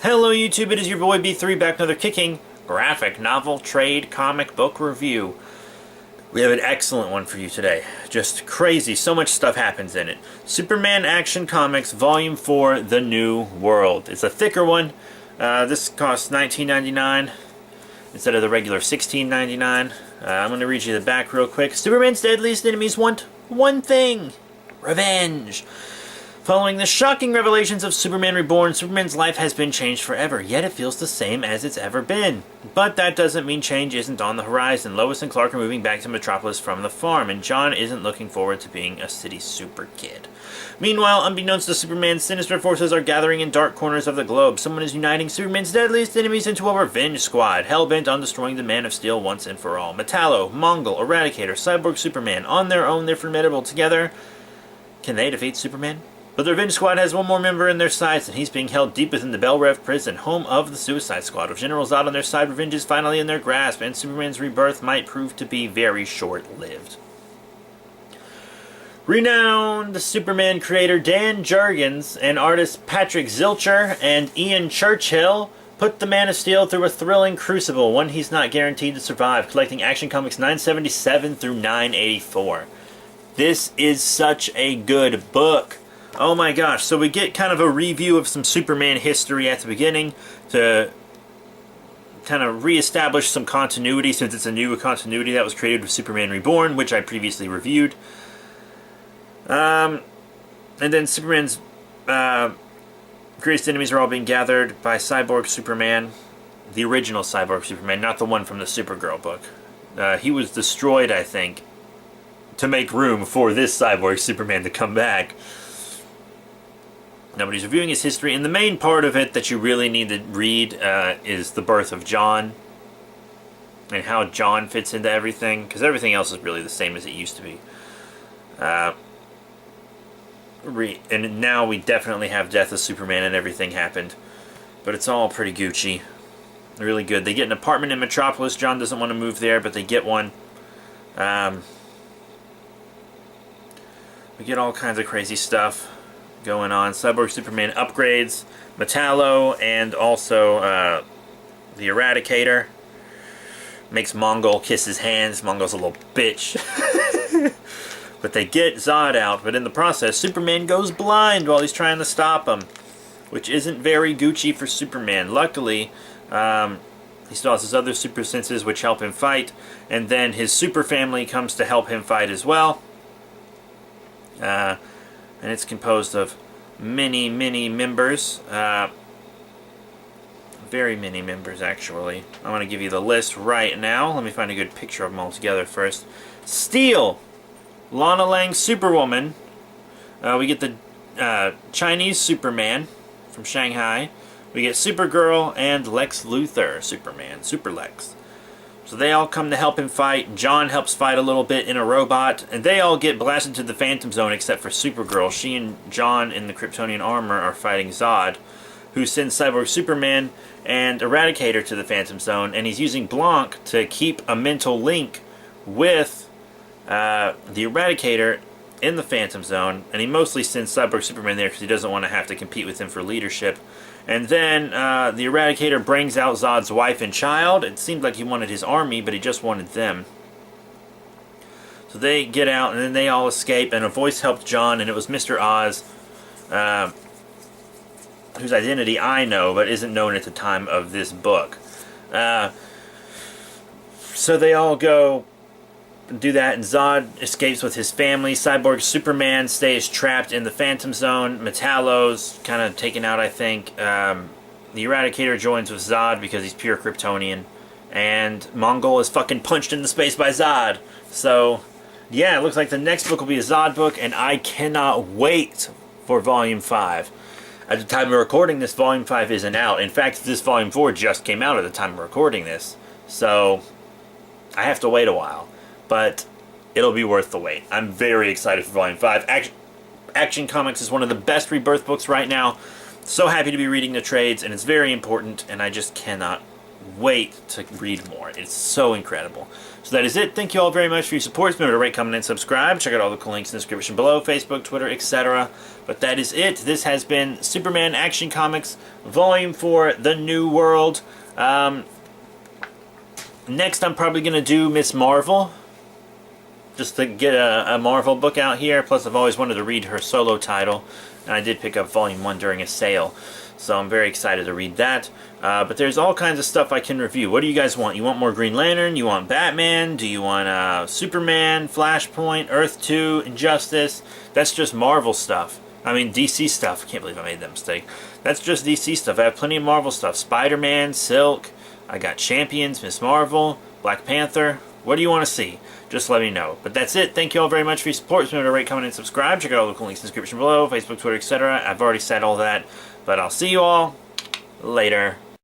Hello YouTube, it is your boy B3 back with another kicking graphic novel trade comic book review. We have an excellent one for you today. Just crazy, so much stuff happens in it. Superman Action Comics Volume 4, The New World. It's a thicker one. This costs $19.99 instead of the regular $16.99. I'm going to read you the back real quick. Superman's deadliest enemies want one thing: revenge. Following the shocking revelations of Superman Reborn, Superman's life has been changed forever, yet it feels the same as it's ever been. But that doesn't mean change isn't on the horizon. Lois and Clark are moving back to Metropolis from the farm, and John isn't looking forward to being a city super kid. Meanwhile, unbeknownst to Superman, sinister forces are gathering in dark corners of the globe. Someone is uniting Superman's deadliest enemies into a revenge squad, hell-bent on destroying the Man of Steel once and for all. Metallo, Mongul, Eradicator, Cyborg Superman, on their own they're formidable. Together, can they defeat Superman? But the Revenge Squad has one more member in their sights, and he's being held deep within the Belle Reve prison, home of the Suicide Squad. With General Zod on their side, revenge is finally in their grasp, and Superman's rebirth might prove to be very short-lived. Renowned Superman creator Dan Jurgens and artist Patrick Zilcher and Ian Churchill put the Man of Steel through a thrilling crucible, one he's not guaranteed to survive, collecting Action Comics 977 through 984. This is such a good book. Oh my gosh, so we get kind of a review of some Superman history at the beginning to kind of reestablish some continuity, since it's a new continuity that was created with Superman Reborn, which I previously reviewed. And then Superman's greatest enemies are all being gathered by Cyborg Superman, the original Cyborg Superman, not the one from the Supergirl book. He was destroyed, I think, to make room for this Cyborg Superman to come back. Nobody's reviewing his history, and the main part of it that you really need to read is the birth of John and how John fits into everything, because everything else is really the same as it used to be. And now we definitely have Death of Superman and everything happened, but it's all pretty Gucci. Really good. They get an apartment in Metropolis. John doesn't want to move there, but they get one. We get all kinds of crazy stuff going on. Cyborg Superman upgrades Metallo and also the Eradicator. Makes Mongul kiss his hands. Mongul's a little bitch. But they get Zod out, but in the process, Superman goes blind while he's trying to stop him, which isn't very Gucci for Superman. Luckily, he still has his other super senses which help him fight, and then his super family comes to help him fight as well. And it's composed of many members. Very many members, actually. I want to give you the list right now. Let me find a good picture of them all together first. Steel, Lana Lang Superwoman. We get the Chinese Superman from Shanghai. We get Supergirl and Lex Luthor Superman, Super Lex. So they all come to help him fight. John helps fight a little bit in a robot, and they all get blasted to the Phantom Zone except for Supergirl. She and John in the Kryptonian armor are fighting Zod, who sends Cyborg Superman and Eradicator to the Phantom Zone, and he's using Blanc to keep a mental link with the Eradicator in the Phantom Zone, and he mostly sends Cyborg Superman there because he doesn't want to have to compete with him for leadership. And then the Eradicator brings out Zod's wife and child. It seemed like he wanted his army, but he just wanted them. So they get out, and then they all escape, and a voice helped John, and it was Mr. Oz, whose identity I know, but isn't known at the time of this book. So they all go do that, and Zod escapes with his family. Cyborg Superman stays trapped in the Phantom Zone. Metallo's kind of taken out, I think. The Eradicator joins with Zod because he's pure Kryptonian. And Mongul is fucking punched into space by Zod. So, yeah, it looks like the next book will be a Zod book, and I cannot wait for Volume 5. At the time of recording this, Volume 5 isn't out. In fact, this Volume 4 just came out at the time of recording this. So, I have to wait a while. But it'll be worth the wait. I'm very excited for Volume 5. Action Comics is one of the best rebirth books right now. So happy to be reading the trades, and it's very important, and I just cannot wait to read more. It's so incredible. So that is it. Thank you all very much for your support. Remember to rate, comment, and subscribe. Check out all the cool links in the description below. Facebook, Twitter, etc. But that is it. This has been Superman Action Comics Volume 4, The New World. Next, I'm probably going to do Miss Marvel, just to get a Marvel book out here. Plus, I've always wanted to read her solo title, and I did pick up Volume 1 during a sale, so I'm very excited to read that. But there's all kinds of stuff I can review. What do you guys want? You want more Green Lantern? You want Batman? Do you want Superman, Flashpoint, Earth 2, Injustice? That's just Marvel stuff. I mean, DC stuff. I can't believe I made that mistake. That's just DC stuff. I have plenty of Marvel stuff. Spider-Man, Silk, I got Champions, Miss Marvel, Black Panther. What do you want to see? Just let me know. But that's it. Thank you all very much for your support. Remember to rate, comment, and subscribe. Check out all the cool links in the description below. Facebook, Twitter, etc. I've already said all that. But I'll see you all later.